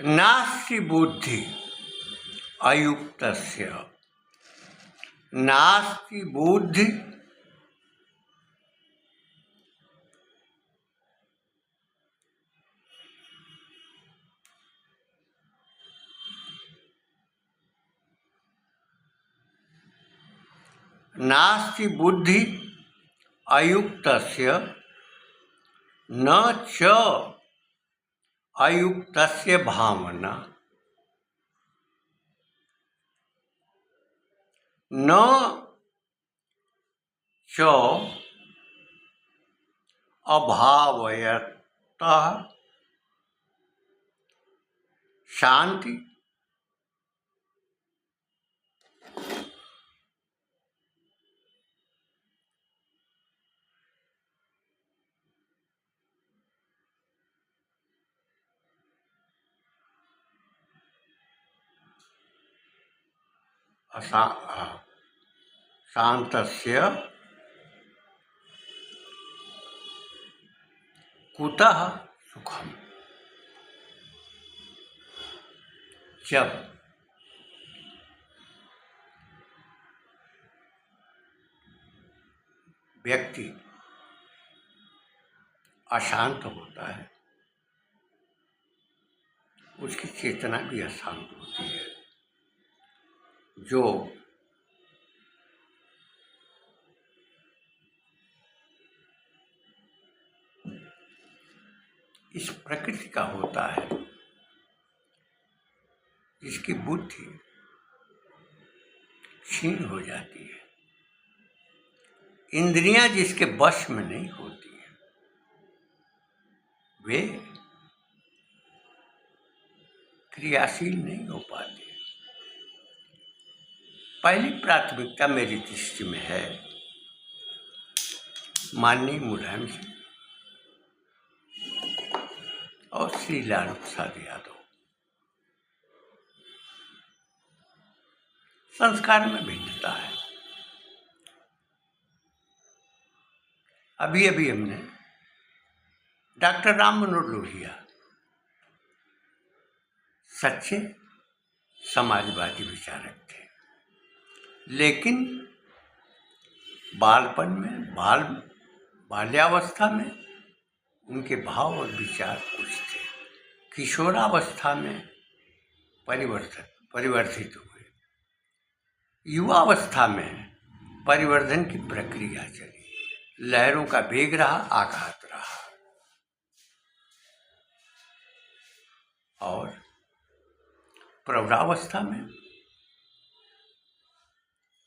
नास्ति बुद्धि अयुक्तस्य। नास्ति बुद्धि नास्ति बुद्धि अयुक्तस्य न च अयुक्तस्य भावना। न च अभावयतः शांति शांतस्य कुतः सुखम। जब व्यक्ति अशांत होता है, उसकी चेतना भी अशांत होती है। जो इस प्रकृति का होता है, जिसकी बुद्धि क्षीण हो जाती है, इंद्रियां जिसके वश में नहीं होती हैं, वे क्रियाशील नहीं हो पाते। पहली प्राथमिकता मेरी दृष्टि में है माननीय मुलायम सिंह और श्री लालू प्रसाद यादव। संस्कार में भिन्नता है। अभी अभी हमने डॉक्टर राम मनोहर लोहिया सच्चे समाजवादी विचारक थे, लेकिन बालपन में बाल्यावस्था में उनके भाव और विचार कुछ थे। किशोरावस्था में परिवर्तित हुए। युवावस्था में परिवर्तन की प्रक्रिया चली। लहरों का वेग रहा, आघात रहा, और प्रौढ़ावस्था में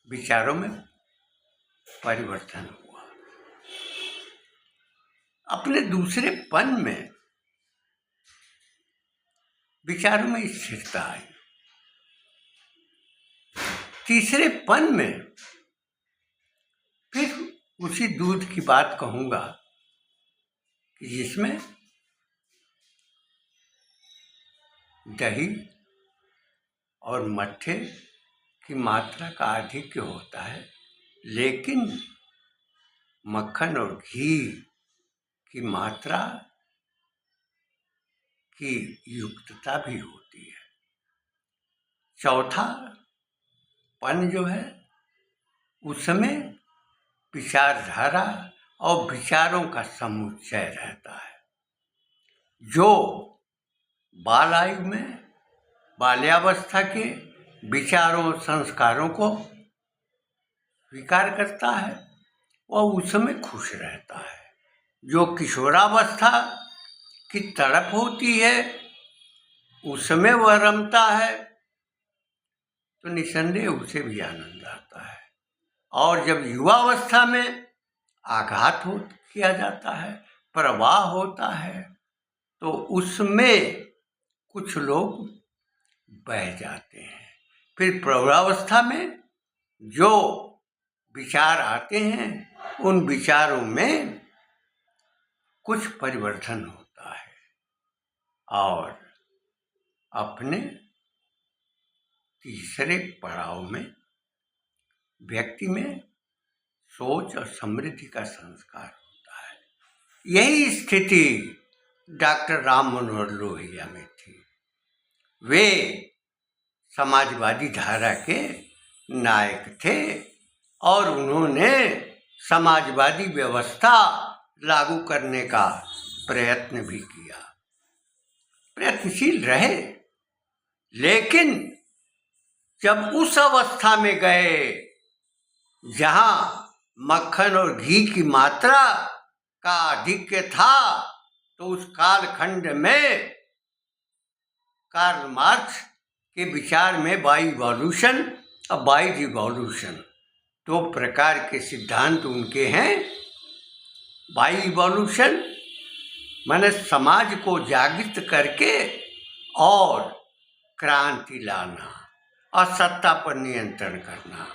विचारों में परिवर्तन हुआ। अपने दूसरे पन में विचारों में स्थिरता आई। तीसरे पन में फिर उसी दूध की बात कहूंगा कि जिसमें दही और मट्ठे की मात्रा का आधिक्य होता है, लेकिन मक्खन और घी की मात्रा की युक्तता भी होती है। चौथा पन जो है, उसमें विचारधारा और विचारों का समुच्चय रहता है, जो बालायु में बाल्यावस्था के विचारों संस्कारों को स्वीकार करता है, वह उस समय खुश रहता है। जो किशोरावस्था की तड़प होती है, उस समय वह रमता है, तो निसंदेह उसे भी आनंद आता है। और जब युवावस्था में आघात किया जाता है, प्रवाह होता है, तो उसमें कुछ लोग बह जाते हैं। फिर प्रौढ़ावस्था में जो विचार आते हैं, उन विचारों में कुछ परिवर्तन होता है, और अपने तीसरे पड़ाव में व्यक्ति में सोच और समृद्धि का संस्कार होता है। यही स्थिति डॉक्टर राम मनोहर लोहिया में थी। वे समाजवादी धारा के नायक थे और उन्होंने समाजवादी व्यवस्था लागू करने का प्रयत्न भी किया, प्रयत्नशील रहे। लेकिन जब उस अवस्था में गए जहां मक्खन और घी की मात्रा का आधिक्य था, तो उस कालखंड में कार्ल मार्क्स के विचार में बाई इवोल्यूशन और बाई रिवॉल्यूशन दो प्रकार के सिद्धांत उनके हैं। बाई इवोल्यूशन माने समाज को जागृत करके और क्रांति लाना और सत्ता पर नियंत्रण करना।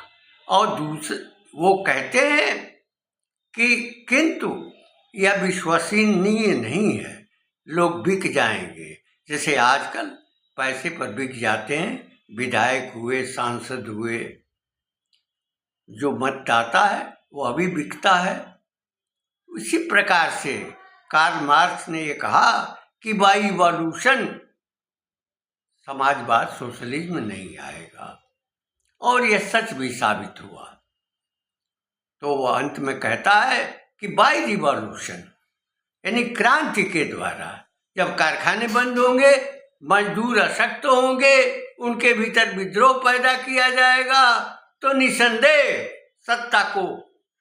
और दूसरे वो कहते हैं कि किंतु यह विश्वसनीय नहीं है, लोग बिक जाएंगे। जैसे आजकल पैसे पर बिक जाते हैं, विधायक हुए, सांसद हुए, जो मतदाता है वो अभी बिकता है। इसी प्रकार से कार्ल मार्क्स ने ये कहा कि बाई इवोल्यूशन समाजवाद सोशलिज्म नहीं आएगा, और यह सच भी साबित हुआ। तो वह अंत में कहता है कि बाई रिवॉल्यूशन यानी क्रांति के द्वारा जब कारखाने बंद होंगे, मजदूर अशक्त होंगे, उनके भीतर विद्रोह पैदा किया जाएगा, तो निसंदेह सत्ता को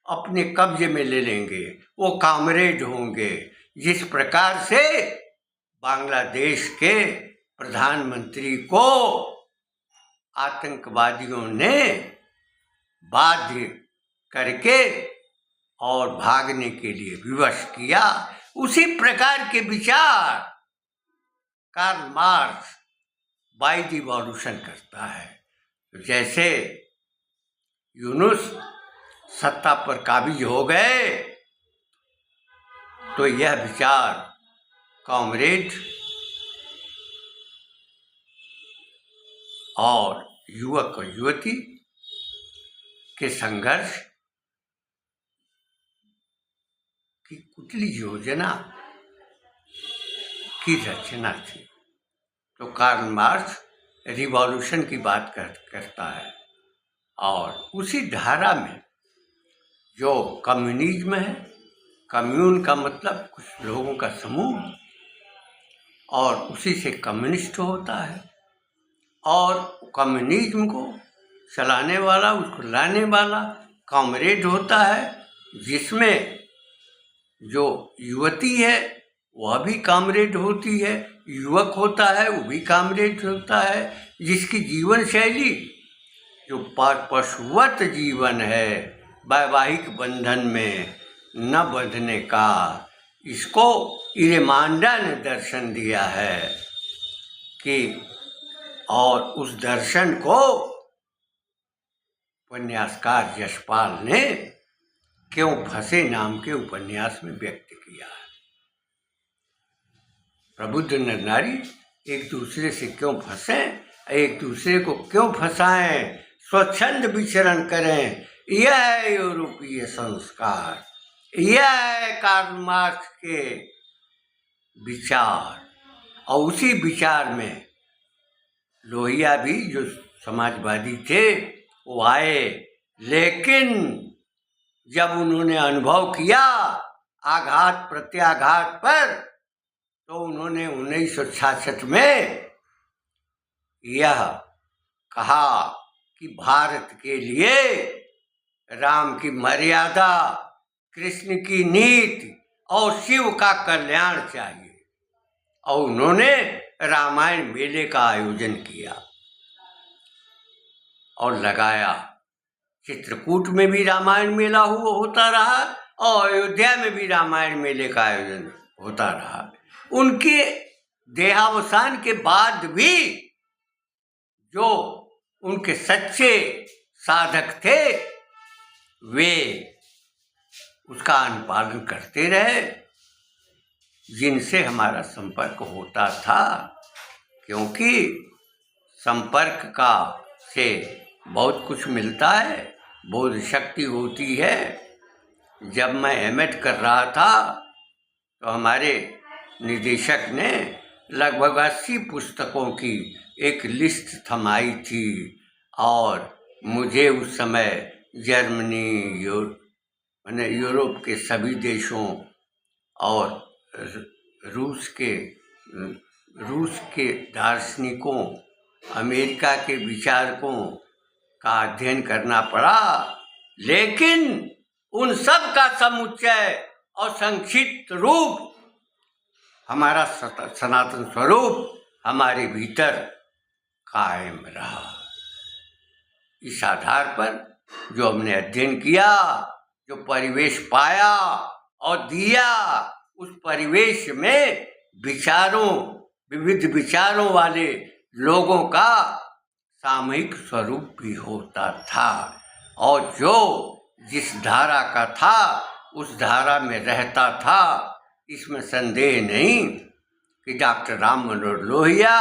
अपने कब्जे में ले लेंगे, वो कामरेड होंगे। जिस प्रकार से बांग्लादेश के प्रधानमंत्री को आतंकवादियों ने बाध्य करके और भागने के लिए विवश किया, उसी प्रकार के विचार कार्ल मार्क्स बाई रिवॉल्यूशन करता है। तो जैसे यूनुस सत्ता पर काबिज हो गए, तो यह विचार कॉमरेड और युवक और युवती के संघर्ष की कुटिल योजना की रचना थी। तो कार्ल मार्क्स रिवॉल्यूशन की बात करता है, और उसी धारा में जो कम्युनिज्म है, कम्यून का मतलब कुछ लोगों का समूह, और उसी से कम्युनिस्ट होता है, और कम्युनिज्म को चलाने वाला, उसको लाने वाला कॉमरेड होता है, जिसमें जो युवती है वह भी कॉमरेड होती है, युवक होता है वो भी कॉमरेड होता है, जिसकी जीवन शैली जो पशुवत जीवन है, वैवाहिक बंधन में न बंधने का, इसको इरेमांडा ने दर्शन दिया है कि, और उस दर्शन को उपन्यासकार यशपाल ने क्यों फंसे नाम के उपन्यास में व्यक्त किया है। प्रबुद्ध नर नारी एक दूसरे से क्यों फंसे, एक दूसरे को क्यों फंसाएं, स्वच्छंद विचरण करें, यह है यूरोपीय संस्कार, यह है कार्ल मार्क्स के विचार। और उसी विचार में लोहिया भी जो समाजवादी थे वो आए, लेकिन जब उन्होंने अनुभव किया आघात प्रत्याघात पर, तो उन्होंने 1966 में यह कहा कि भारत के लिए राम की मर्यादा, कृष्ण की नीति और शिव का कल्याण चाहिए, और उन्होंने रामायण मेले का आयोजन किया और लगाया। चित्रकूट में भी रामायण मेला होता रहा, और अयोध्या में भी रामायण मेले का आयोजन होता रहा। उनके देहावसान के बाद भी जो उनके सच्चे साधक थे वे उसका अनुपालन करते रहे, जिनसे हमारा संपर्क होता था, क्योंकि संपर्क का से बहुत कुछ मिलता है, बोध शक्ति होती है। जब मैं एमएड कर रहा था तो हमारे निदेशक ने लगभग 80 पुस्तकों की एक लिस्ट थमाई थी और मुझे उस समय जर्मनी, यूरोप के सभी देशों और रूस के दार्शनिकों, अमेरिका के विचारकों का अध्ययन करना पड़ा, लेकिन उन सब का समुच्चय और संक्षिप्त रूप हमारा सनातन स्वरूप हमारे भीतर कायम रहा। इस आधार पर जो हमने अध्ययन किया, जो परिवेश पाया और दिया, उस परिवेश में विविध विचारों वाले लोगों का सामूहिक स्वरूप भी होता था और जो जिस धारा का था उस धारा में रहता था। इसमें संदेह नहीं कि डॉक्टर राम मनोहर लोहिया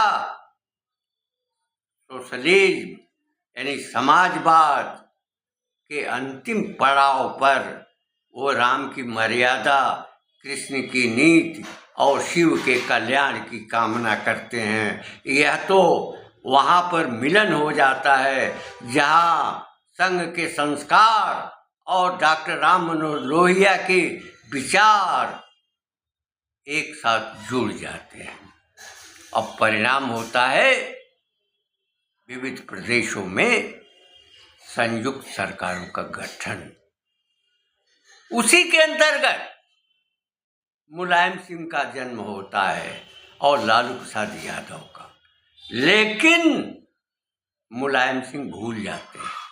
सोशलिज्म यानी समाजवाद के अंतिम पड़ाव पर वो राम की मर्यादा, कृष्ण की नीति और शिव के कल्याण की कामना करते हैं। यह तो वहाँ पर मिलन हो जाता है जहाँ संघ के संस्कार और डॉक्टर राम मनोहर लोहिया के विचार एक साथ जुड़ जाते हैं और परिणाम होता है विविध प्रदेशों में संयुक्त सरकारों का गठन। उसी के अंतर्गत मुलायम सिंह का जन्म होता है और लालू प्रसाद यादव का, लेकिन मुलायम सिंह भूल जाते हैं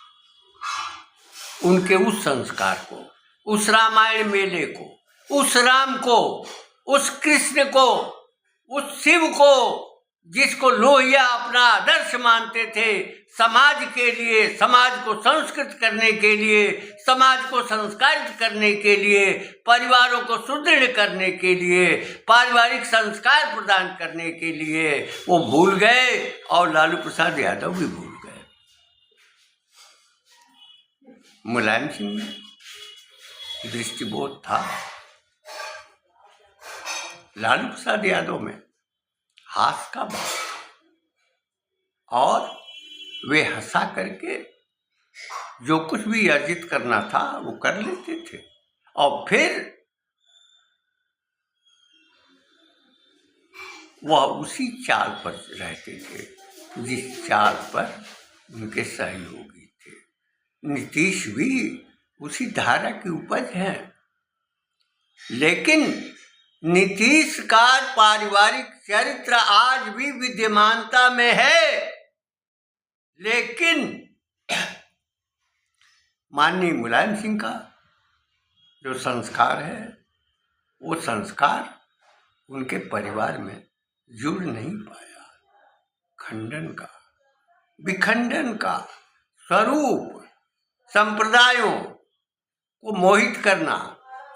उनके उस संस्कार को, उस रामायण मेले को, उस राम को, उस कृष्ण को, उस शिव को, जिसको लोहिया अपना आदर्श मानते थे समाज के लिए, समाज को संस्कृत करने के लिए, समाज को संस्कारित करने के लिए, परिवारों को सुदृढ़ करने के लिए, पारिवारिक संस्कार प्रदान करने के लिए वो भूल गए और लालू प्रसाद यादव भी भूल गए। मुलायम सिंह में दृष्टिबोध था, लालू प्रसाद यादव में हास का भाव था और वे हंसा करके जो कुछ भी अर्जित करना था वो कर लेते थे और फिर वह उसी चाल पर रहते थे जिस चाल पर उनके सहयोगी थे। नीतीश भी उसी धारा की उपज है, लेकिन नीतीश का पारिवारिक चरित्र आज भी विद्यमानता में है, लेकिन माननीय मुलायम सिंह का जो संस्कार है वो संस्कार उनके परिवार में जुड़ नहीं पाया। खंडन का, विखंडन का स्वरूप, संप्रदायों को मोहित करना,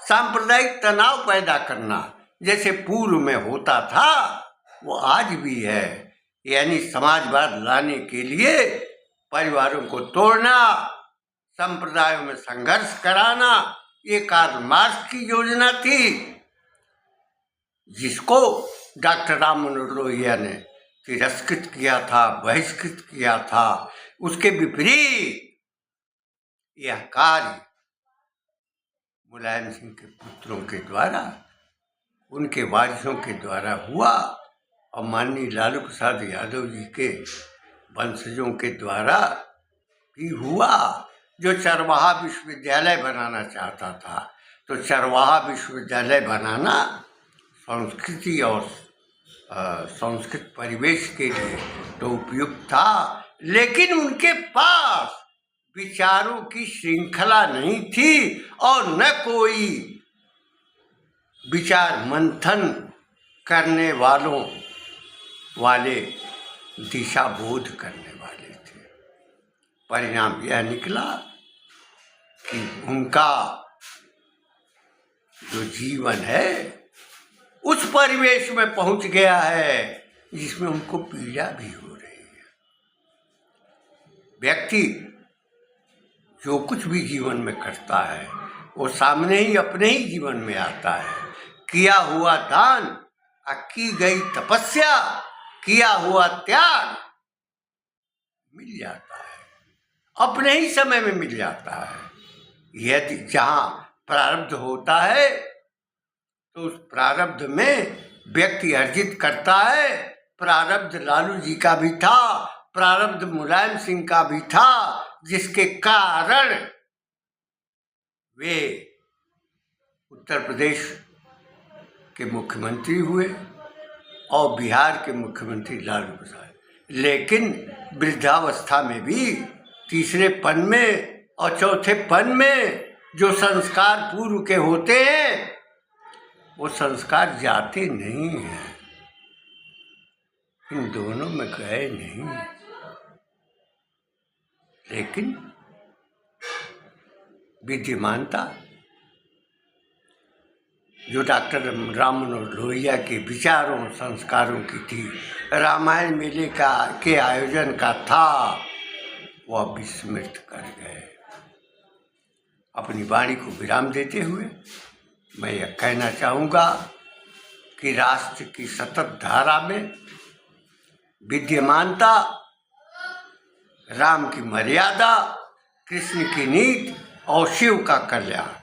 सांप्रदायिक तनाव पैदा करना जैसे पूर्व में होता था वो आज भी है। यानी समाजवाद लाने के लिए परिवारों को तोड़ना, संप्रदायों में संघर्ष कराना, ये कार्ल मार्क्स की योजना थी जिसको डॉक्टर राम मनोहर लोहिया ने तिरस्कृत किया था, बहिष्कृत किया था। उसके विपरीत यह कार्य मुलायम सिंह के पुत्रों के द्वारा, उनके वारिसों के द्वारा हुआ और माननीय लालू प्रसाद यादव जी के वंशजों के द्वारा भी हुआ। जो चरवाहा विश्वविद्यालय बनाना चाहता था तो चरवाहा विश्वविद्यालय बनाना संस्कृति और संस्कृत परिवेश के लिए तो उपयुक्त था, लेकिन उनके पास विचारों की श्रृंखला नहीं थी और न कोई विचार मंथन करने वाले दिशा बोध करने वाले थे। परिणाम यह निकला कि उनका जो जीवन है उस परिवेश में पहुंच गया है जिसमें उनको पीड़ा भी हो रही है। व्यक्ति जो कुछ भी जीवन में करता है वो सामने ही अपने ही जीवन में आता है। किया हुआ दान, की गई तपस्या, किया हुआ त्याग मिल जाता है, अपने ही समय में मिल जाता है। यदि जहाँ प्रारब्ध होता है तो उस प्रारब्ध में व्यक्ति अर्जित करता है। प्रारब्ध लालू जी का भी था, प्रारब्ध मुलायम सिंह का भी था, जिसके कारण वे उत्तर प्रदेश के मुख्यमंत्री हुए और बिहार के मुख्यमंत्री लालू प्रसाद। लेकिन वृद्धावस्था में भी तीसरे पन में और चौथे पन में जो संस्कार पूर्व के होते हैं वो संस्कार जाते नहीं हैं, इन दोनों में गए नहीं। लेकिन विद्यमानता जो डॉक्टर राम मनोहर लोहिया के विचारों संस्कारों की थी, रामायण मेले के आयोजन का था, वह विस्मृत कर गए। अपनी वाणी को विराम देते हुए मैं यह कहना चाहूँगा कि राष्ट्र की सतत धारा में विद्यमानता, राम की मर्यादा, कृष्ण की नीति और शिव का कल्याण।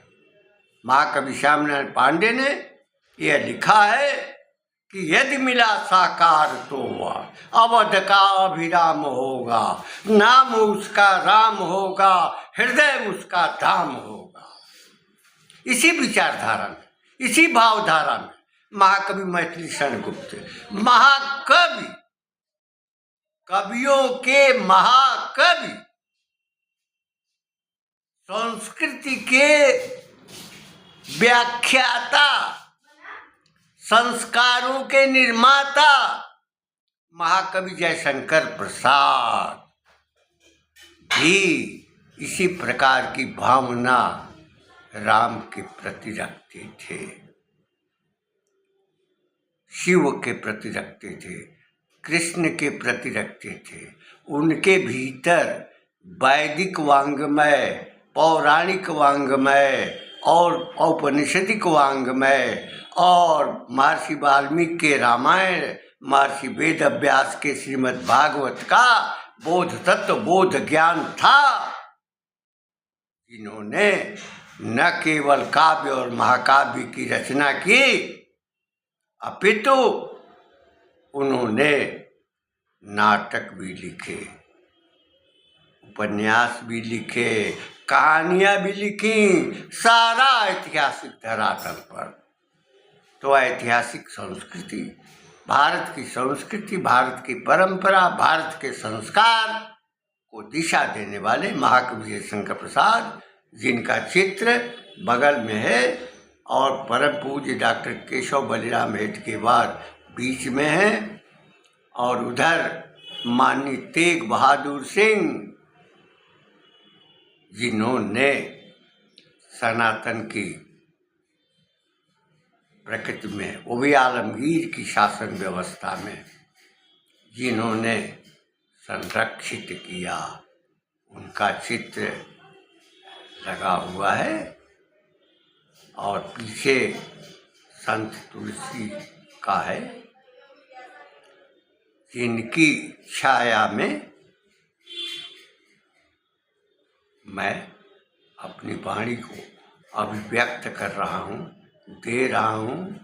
महाकवि श्यामनारायण पांडे ने यह लिखा है कि यदि मिला साकार तो वह अवध का अभिराम होगा, नाम उसका राम होगा, हृदय उसका धाम होगा। इसी विचारधारा में, इसी भावधारा में महाकवि मैथिली शरण गुप्त, महाकवि, कवियों के महाकवि, संस्कृति के व्याख्याता, संस्कारों के निर्माता महाकवि जयशंकर प्रसाद भी इसी प्रकार की भावना राम के प्रति रखते थे, शिव के प्रति रखते थे, कृष्ण के प्रति रखते थे। उनके भीतर वैदिक वांग्मय, पौराणिक वांग्मय और औपनिषदिक वांग्मय और महर्षि वाल्मीकि के रामायण, महर्षि वेद व्यास के श्रीमद् भागवत का बोध तत्व, बोध ज्ञान था, जिन्होंने न केवल काव्य और महाकाव्य की रचना की, अपितु उन्होंने नाटक भी लिखे, उपन्यास भी लिखे, कहानियाँ भी लिखी, सारा ऐतिहासिक धरातल पर। तो ऐतिहासिक संस्कृति, भारत की संस्कृति, भारत की परंपरा, भारत के संस्कार को दिशा देने वाले महाकवि जयशंकर प्रसाद, जिनका चित्र बगल में है और परम पूज्य डॉक्टर केशव बलिराम हेडगेवार बीच में है, और उधर माननीय तेग बहादुर सिंह, जिन्होंने सनातन की प्रकृति में, वो भी आलमगीर की शासन व्यवस्था में जिन्होंने संरक्षित किया, उनका चित्र लगा हुआ है। और पीछे संत तुलसी का है, जिनकी छाया में मैं अपनी वाणी को अभिव्यक्त कर रहा हूँ, दे रहा हूँ।